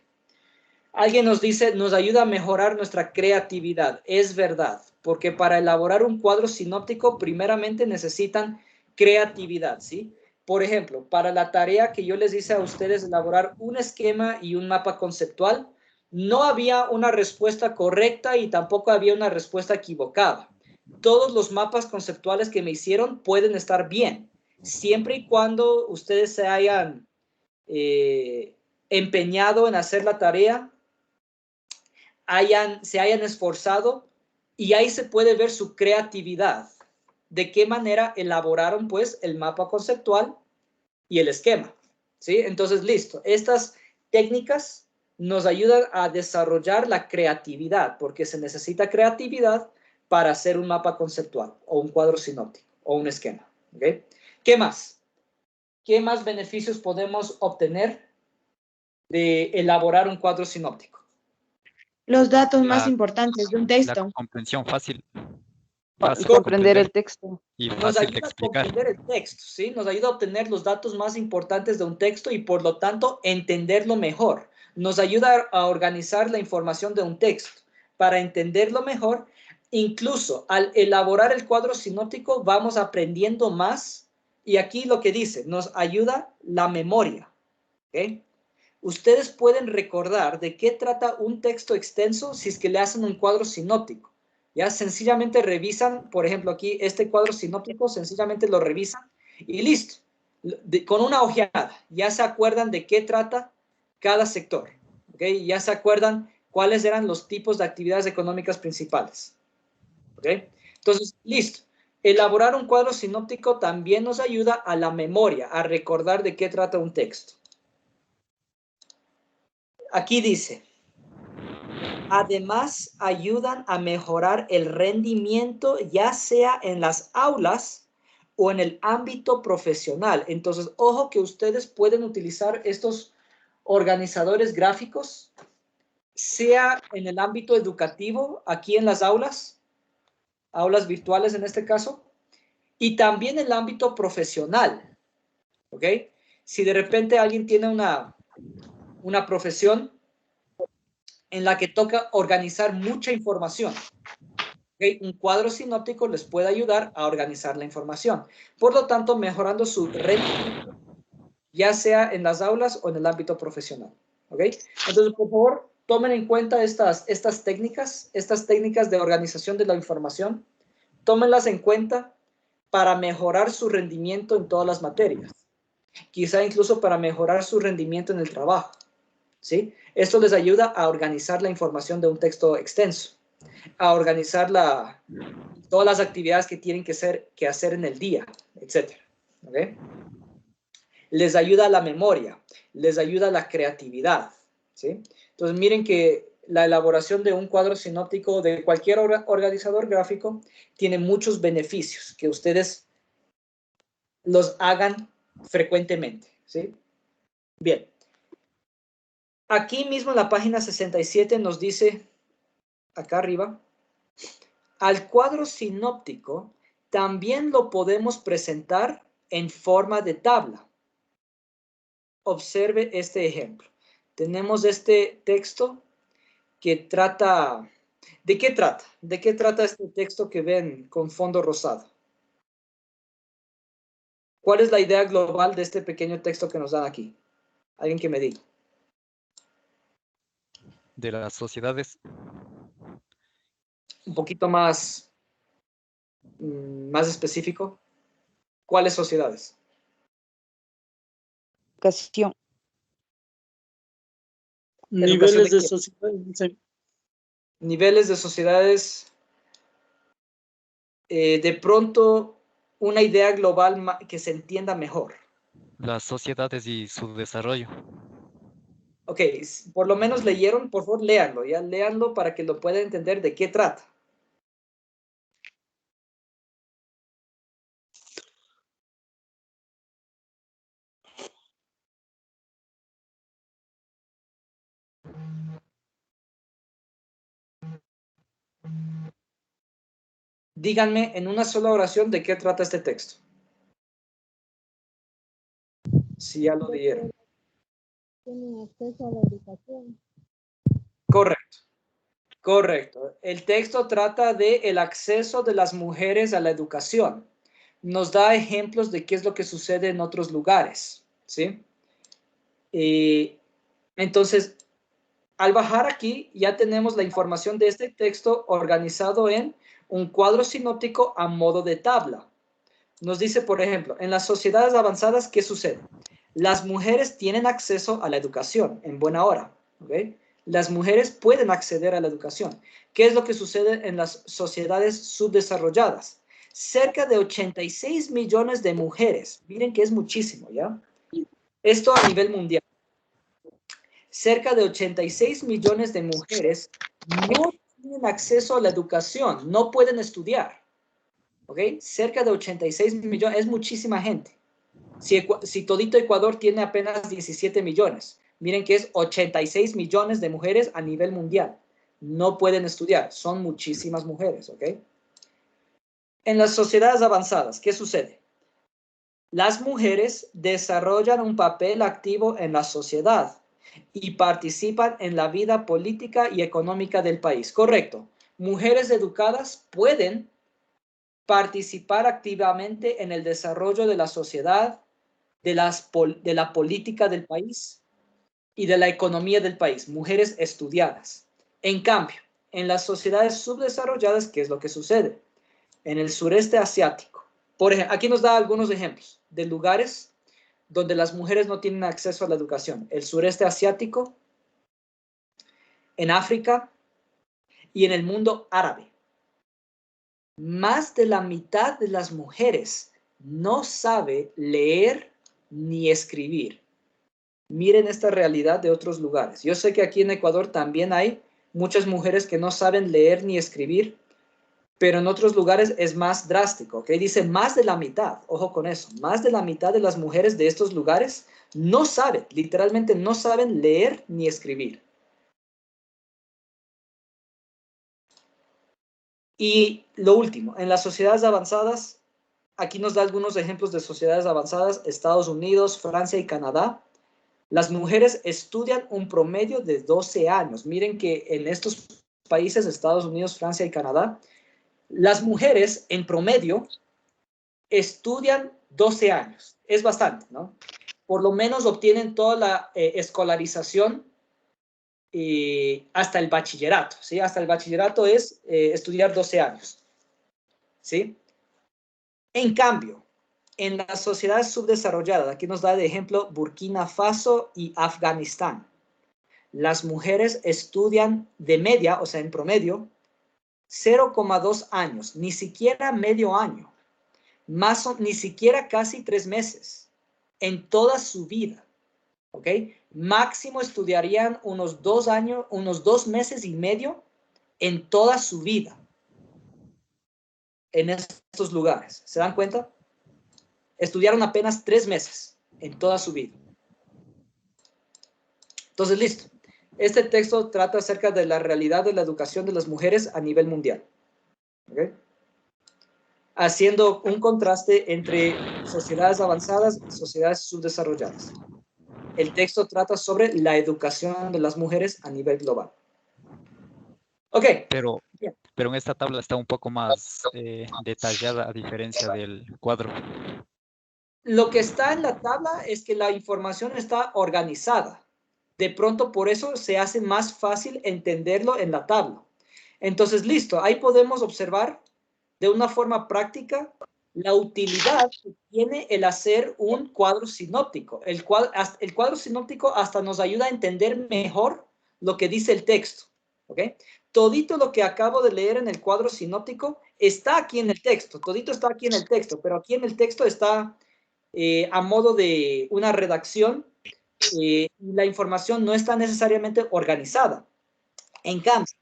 Alguien nos dice, nos ayuda a mejorar nuestra creatividad. Es verdad, porque para elaborar un cuadro sinóptico, primeramente necesitan creatividad, ¿sí? Por ejemplo, para la tarea que yo les hice a ustedes, elaborar un esquema y un mapa conceptual, no había una respuesta correcta y tampoco había una respuesta equivocada. Todos los mapas conceptuales que me hicieron pueden estar bien, siempre y cuando ustedes se hayan empeñado en hacer la tarea, se hayan esforzado, y ahí se puede ver su creatividad, de qué manera elaboraron pues el mapa conceptual y el esquema, ¿sí? Entonces, listo, estas técnicas nos ayudan a desarrollar la creatividad, porque se necesita creatividad para hacer un mapa conceptual o un cuadro sinóptico o un esquema, ¿ok? ¿Qué más? ¿Qué más beneficios podemos obtener de elaborar un cuadro sinóptico? Los datos más importantes de un la texto. comprensión fácil. Y comprender el texto. Y Nos fácil de ayuda a explicar. comprender el texto, ¿sí? Nos ayuda a obtener los datos más importantes de un texto y por lo tanto entenderlo mejor. Nos ayuda a organizar la información de un texto para entenderlo mejor. Incluso al elaborar el cuadro sinóptico vamos aprendiendo más, y aquí lo que dice, nos ayuda la memoria, ¿ok? Ustedes pueden recordar de qué trata un texto extenso si es que le hacen un cuadro sinóptico. Ya sencillamente revisan, por ejemplo, aquí este cuadro sinóptico, sencillamente lo revisan y listo. Con una ojeada, ya se acuerdan de qué trata cada sector. ¿Okay? Ya se acuerdan cuáles eran los tipos de actividades económicas principales. ¿Okay? Entonces, listo. Elaborar un cuadro sinóptico también nos ayuda a la memoria, a recordar de qué trata un texto. Aquí dice, Además, ayudan a mejorar el rendimiento, ya sea en las aulas o en el ámbito profesional. Entonces, ojo que ustedes pueden utilizar estos organizadores gráficos, sea en el ámbito educativo, aquí en las aulas virtuales en este caso, y también en el ámbito profesional, ¿ok? Si de repente alguien tiene una profesión en la que toca organizar mucha información, ¿okay? Un cuadro sinóptico les puede ayudar a organizar la información. Por lo tanto, mejorando su rendimiento, ya sea en las aulas o en el ámbito profesional, ¿ok? Entonces, por favor, tomen en cuenta estas técnicas de organización de la información. Tómenlas en cuenta para mejorar su rendimiento en todas las materias. Quizá incluso para mejorar su rendimiento en el trabajo, ¿sí? Esto les ayuda a organizar la información de un texto extenso, a organizar todas las actividades que tienen que hacer en el día, etc. ¿Okay? Les ayuda a la memoria, les ayuda a la creatividad, ¿sí? Entonces miren que la elaboración de un cuadro sinóptico de cualquier organizador gráfico tiene muchos beneficios que ustedes los hagan frecuentemente, ¿sí? Bien. Aquí mismo en la página 67 nos dice, acá arriba, al cuadro sinóptico también lo podemos presentar en forma de tabla. Observe este ejemplo. Tenemos este texto que trata... ¿De qué trata? ¿De qué trata este texto que ven con fondo rosado? ¿Cuál es la idea global de este pequeño texto que nos dan aquí? Alguien que me diga. De las sociedades. Un poquito más específico. ¿Cuáles sociedades? Educación. Niveles de qué? sociedad. Niveles de sociedades. De pronto, una idea global que se entienda mejor. Las sociedades y su desarrollo. Ok, por lo menos leyeron, por favor, léanlo, ya léanlo para que lo puedan entender de qué trata. Díganme en una sola oración de qué trata este texto. Si ya lo leyeron. Tienen acceso a la educación. Correcto, correcto. El texto trata de el acceso de las mujeres a la educación. Nos da ejemplos de qué es lo que sucede en otros lugares, ¿sí? Entonces, al bajar aquí, ya tenemos la información de este texto organizado en un cuadro sinóptico a modo de tabla. Nos dice, por ejemplo, en las sociedades avanzadas, ¿qué sucede? Las mujeres tienen acceso a la educación en buena hora, ¿ok? Las mujeres pueden acceder a la educación. ¿Qué es lo que sucede en las sociedades subdesarrolladas? Cerca de 86 millones de mujeres. Miren que es muchísimo, ¿ya? Esto a nivel mundial. Cerca de 86 millones de mujeres no tienen acceso a la educación, no pueden estudiar. ¿Ok? Cerca de 86 millones, es muchísima gente. Si todito Ecuador tiene apenas 17 millones, miren que es 86 millones de mujeres a nivel mundial. No pueden estudiar, son muchísimas mujeres, ¿ok? En las sociedades avanzadas, ¿qué sucede? Las mujeres desarrollan un papel activo en la sociedad y participan en la vida política y económica del país. Correcto. Mujeres educadas pueden participar activamente en el desarrollo de la sociedad, de la política del país y de la economía del país. Mujeres estudiadas. En cambio, en las sociedades subdesarrolladas, ¿qué es lo que sucede? En el sureste asiático. Por ejemplo, aquí nos da algunos ejemplos de lugares donde las mujeres no tienen acceso a la educación. El sureste asiático, en África y en el mundo árabe. Más de la mitad de las mujeres no sabe leer ni escribir. Miren esta realidad de otros lugares. Yo sé que aquí en Ecuador también hay muchas mujeres que no saben leer ni escribir, pero en otros lugares es más drástico, ¿ok? Dice más de la mitad, ojo con eso, más de la mitad de las mujeres de estos lugares no saben, literalmente no saben leer ni escribir. Y lo último, en las sociedades avanzadas, aquí nos da algunos ejemplos de sociedades avanzadas, Estados Unidos, Francia y Canadá. Las mujeres estudian un promedio de 12 años. Miren que en estos países, Estados Unidos, Francia y Canadá, las mujeres en promedio estudian 12 años. Es bastante, ¿no? Por lo menos obtienen toda la escolarización hasta el bachillerato, ¿sí? Hasta el bachillerato es estudiar 12 años, ¿sí? En cambio, en las sociedades subdesarrolladas, aquí nos da de ejemplo Burkina Faso y Afganistán. Las mujeres estudian de media, o sea, en promedio, 0,2 años, ni siquiera medio año, ni siquiera casi 3 meses, en toda su vida, ¿ok? Máximo estudiarían unos 2 años, unos 2 meses y medio en toda su vida, en estos lugares. ¿Se dan cuenta? Estudiaron apenas 3 meses en toda su vida. Entonces, listo. Este texto trata acerca de la realidad de la educación de las mujeres a nivel mundial. ¿Okay? Haciendo un contraste entre sociedades avanzadas y sociedades subdesarrolladas. El texto trata sobre la educación de las mujeres a nivel global. Ok. Pero en esta tabla está un poco más detallada a diferencia del cuadro. Lo que está en la tabla es que la información está organizada. De pronto, por eso se hace más fácil entenderlo en la tabla. Entonces, listo, ahí podemos observar de una forma práctica la utilidad que tiene el hacer un cuadro sinóptico. El cuadro sinóptico hasta nos ayuda a entender mejor lo que dice el texto. ¿Ok? Todito lo que acabo de leer en el cuadro sinóptico está aquí en el texto. Todito está aquí en el texto, pero aquí en el texto está a modo de una redacción. La información no está necesariamente organizada. En cambio,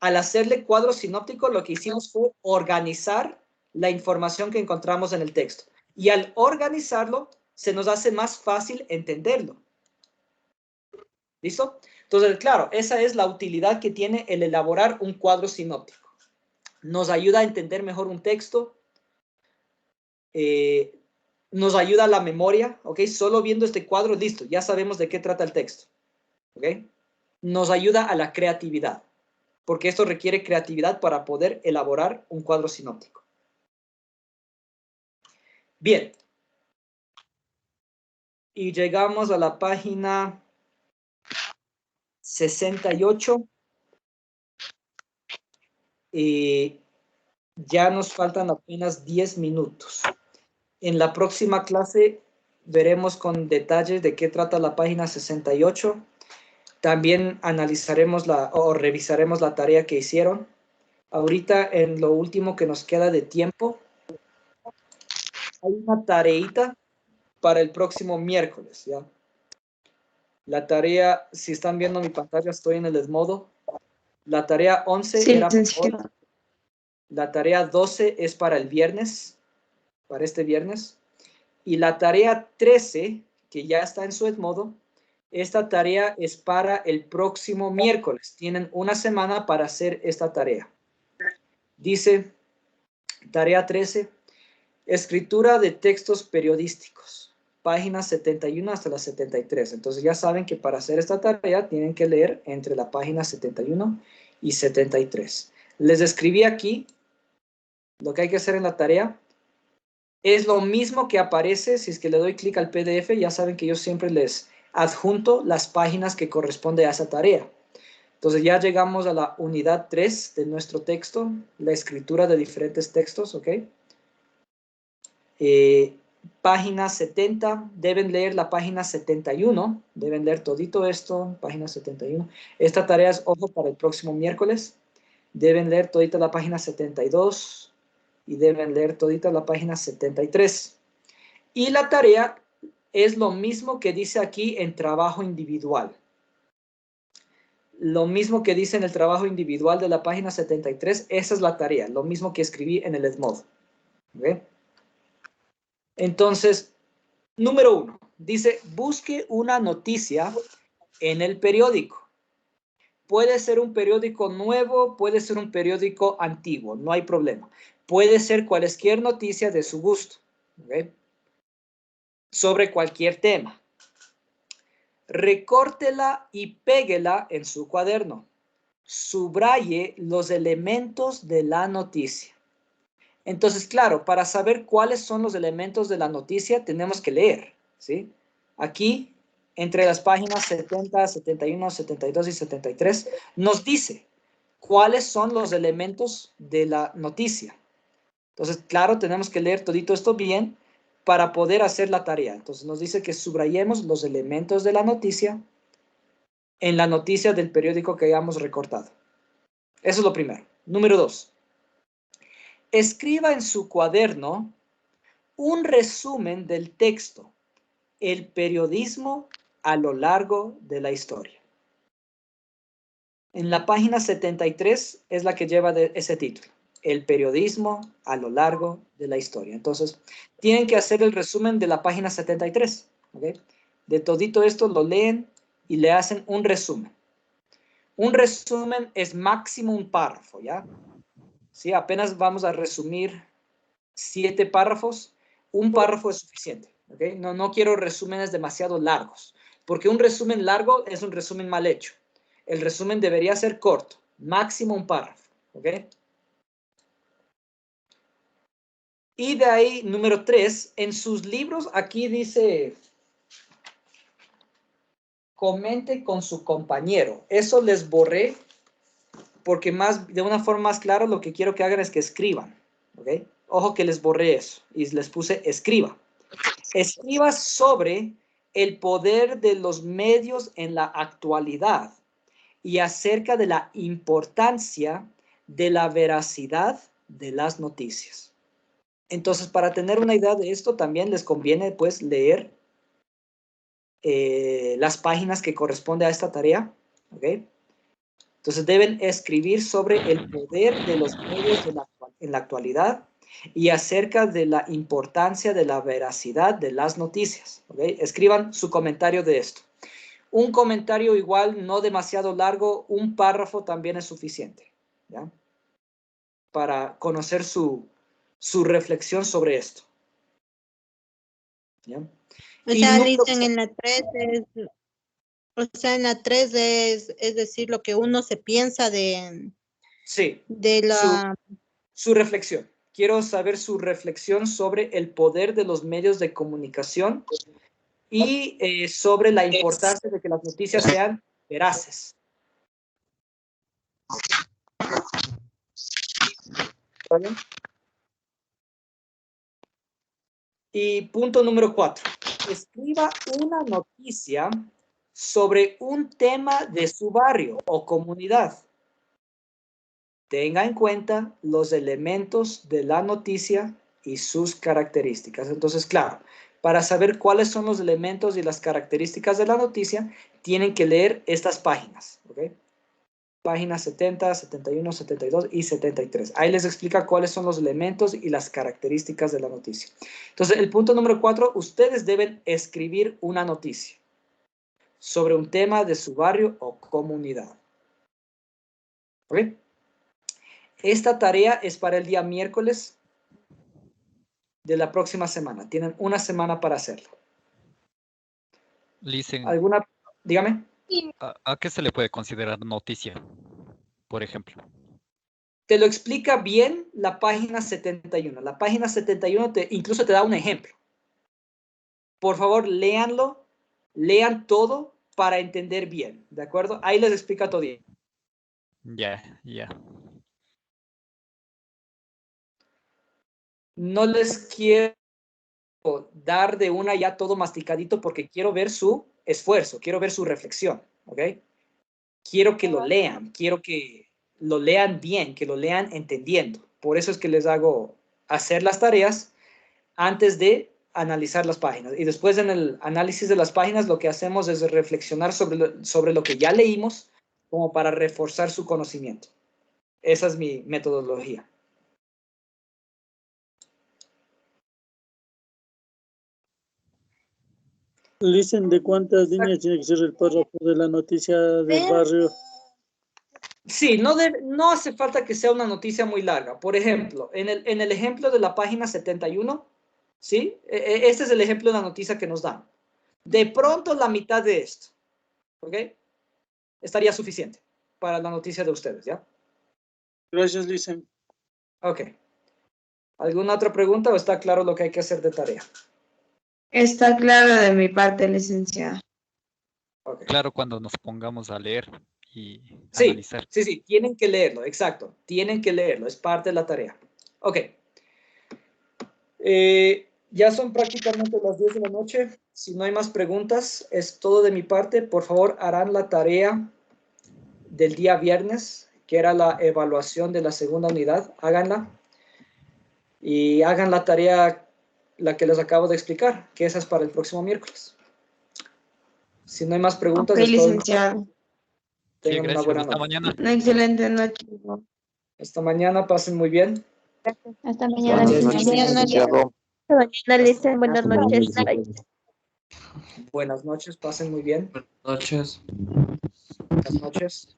al hacerle cuadro sinóptico, lo que hicimos fue organizar la información que encontramos en el texto. Y al organizarlo, se nos hace más fácil entenderlo. ¿Listo? Entonces, claro, esa es la utilidad que tiene el elaborar un cuadro sinóptico. Nos ayuda a entender mejor un texto, nos ayuda a la memoria, ¿ok? Solo viendo este cuadro, listo, ya sabemos de qué trata el texto, ¿ok? Nos ayuda a la creatividad, porque esto requiere creatividad para poder elaborar un cuadro sinóptico. Bien. Y llegamos a la página 68. Ya nos faltan apenas 10 minutos. En la próxima clase veremos con detalle de qué trata la página 68. También analizaremos o revisaremos la tarea que hicieron. Ahorita, en lo último que nos queda de tiempo, hay una tareita para el próximo miércoles, ¿ya? La tarea, si están viendo mi pantalla, estoy en el Edmodo. La tarea 11 Sí, era para hoy. licenciado. La tarea 12 es para el viernes, para este viernes. Y la tarea 13, que ya está en su Edmodo, esta tarea es para el próximo miércoles. Tienen una semana para hacer esta tarea. Dice, tarea 13, escritura de textos periodísticos, páginas 71 hasta la 73. Entonces ya saben que para hacer esta tarea tienen que leer entre la página 71 y 73. Les escribí aquí lo que hay que hacer en la tarea. Es lo mismo que aparece, si es que le doy clic al PDF, ya saben que yo siempre les adjunto las páginas que corresponde a esa tarea. Entonces ya llegamos a la unidad 3 de nuestro texto, la escritura de diferentes textos, ¿ok? Página 70, deben leer la página 71, deben leer todito esto, página 71. Esta tarea es, ojo, para el próximo miércoles. Deben leer todita la página 72 y deben leer todita la página 73. Y la tarea es lo mismo que dice aquí en trabajo individual. lo mismo que dice en el trabajo individual de la página 73, esa es la tarea, lo mismo que escribí en el Edmodo. ¿Okay? Entonces, número 1, dice, busque una noticia en el periódico. Puede ser un periódico nuevo, puede ser un periódico antiguo, no hay problema. Puede ser cualquier noticia de su gusto, ¿okay? Sobre cualquier tema. Recórtela y péguela en su cuaderno. Subraye los elementos de la noticia. Entonces, claro, para saber cuáles son los elementos de la noticia, tenemos que leer, ¿sí? Aquí, entre las páginas 70, 71, 72 y 73, nos dice cuáles son los elementos de la noticia. Entonces, claro, tenemos que leer todito esto bien para poder hacer la tarea. Entonces, nos dice que subrayemos los elementos de la noticia en la noticia del periódico que hayamos recortado. Eso es lo primero. Número 2. Escriba en su cuaderno un resumen del texto, el periodismo a lo largo de la historia. En la página 73 es la que lleva ese título, el periodismo a lo largo de la historia. Entonces, tienen que hacer el resumen de la página 73. ¿Okay? De todito esto lo leen y le hacen un resumen. Un resumen es máximo un párrafo, ¿ya? ¿Sí? Apenas vamos a resumir 7 párrafos, un párrafo es suficiente. ¿Okay? No quiero resúmenes demasiado largos, porque un resumen largo es un resumen mal hecho. El resumen debería ser corto, máximo un párrafo. ¿Okay? Y de ahí, número 3, en sus libros, aquí dice, comente con su compañero. Eso les borré, porque de una forma más clara lo que quiero que hagan es que escriban. ¿Okay? Ojo que les borré eso y les puse escriba. Escriba sobre el poder de los medios en la actualidad y acerca de la importancia de la veracidad de las noticias. Entonces, para tener una idea de esto, también les conviene, pues, leer las páginas que corresponde a esta tarea. ¿Okay? Entonces, deben escribir sobre el poder de los medios en la actualidad y acerca de la importancia de la veracidad de las noticias. ¿Okay? Escriban su comentario de esto. Un comentario igual, no demasiado largo, un párrafo también es suficiente, ¿ya? Para conocer su reflexión sobre esto. ¿Ya? O sea, dicen en la 3 es decir, lo que uno se piensa de la... Su reflexión. Quiero saber su reflexión sobre el poder de los medios de comunicación y sobre la importancia de que las noticias sean veraces. ¿Está bien? Y punto número 4. Escriba una noticia sobre un tema de su barrio o comunidad. Tenga en cuenta los elementos de la noticia y sus características. Entonces, claro, para saber cuáles son los elementos y las características de la noticia, tienen que leer estas páginas. ¿Okay? Páginas 70, 71, 72 y 73. Ahí les explica cuáles son los elementos y las características de la noticia. Entonces, el punto número 4, ustedes deben escribir una noticia sobre un tema de su barrio o comunidad. ¿Ok? Esta tarea es para el día miércoles de la próxima semana. Tienen una semana para hacerlo. Listen, ¿Alguna? Dígame. ¿A qué se le puede considerar noticia, por ejemplo? Te lo explica bien la página 71. La página 71 incluso te da un ejemplo. Por favor, léanlo, lean todo para entender bien, ¿de acuerdo? Ahí les explica todo bien. Ya. No les quiero dar de una ya todo masticadito porque quiero ver su esfuerzo, quiero ver su reflexión, ¿ok? Quiero que lo lean, quiero que lo lean bien, que lo lean entendiendo. Por eso es que les hago hacer las tareas antes de analizar las páginas. Y después en el análisis de las páginas lo que hacemos es reflexionar sobre lo que ya leímos, como para reforzar su conocimiento. Esa es mi metodología. Listen, ¿de cuántas líneas tiene que ser el párrafo de la noticia del barrio? Sí, no hace falta que sea una noticia muy larga. Por ejemplo, en el ejemplo de la página 71, ¿sí? Este es el ejemplo de la noticia que nos dan. De pronto la mitad de esto, ¿ok? Estaría suficiente para la noticia de ustedes, ¿ya? Gracias, Listen. Ok. ¿Alguna otra pregunta o está claro lo que hay que hacer de tarea? Está claro de mi parte, licenciada. Okay. Claro, cuando nos pongamos a leer y sí, analizar. Sí, tienen que leerlo, exacto. Tienen que leerlo, es parte de la tarea. Ok. Ya son prácticamente las 10 de la noche. Si no hay más preguntas, es todo de mi parte. Por favor, harán la tarea del día viernes, que era la evaluación de la segunda unidad. Háganla. Y hagan la tarea, la que les acabo de explicar, que esa es para el próximo miércoles. Si no hay más preguntas, Ok, es todo. licenciado. Tengan una buena Hasta noche. mañana. Una excelente noche. Hasta mañana, pasen muy bien. Hasta mañana. Buenas noches, licenciado. Mañana, Listen, buenas noches. Buenas noches, pasen muy bien. Buenas noches. Buenas noches.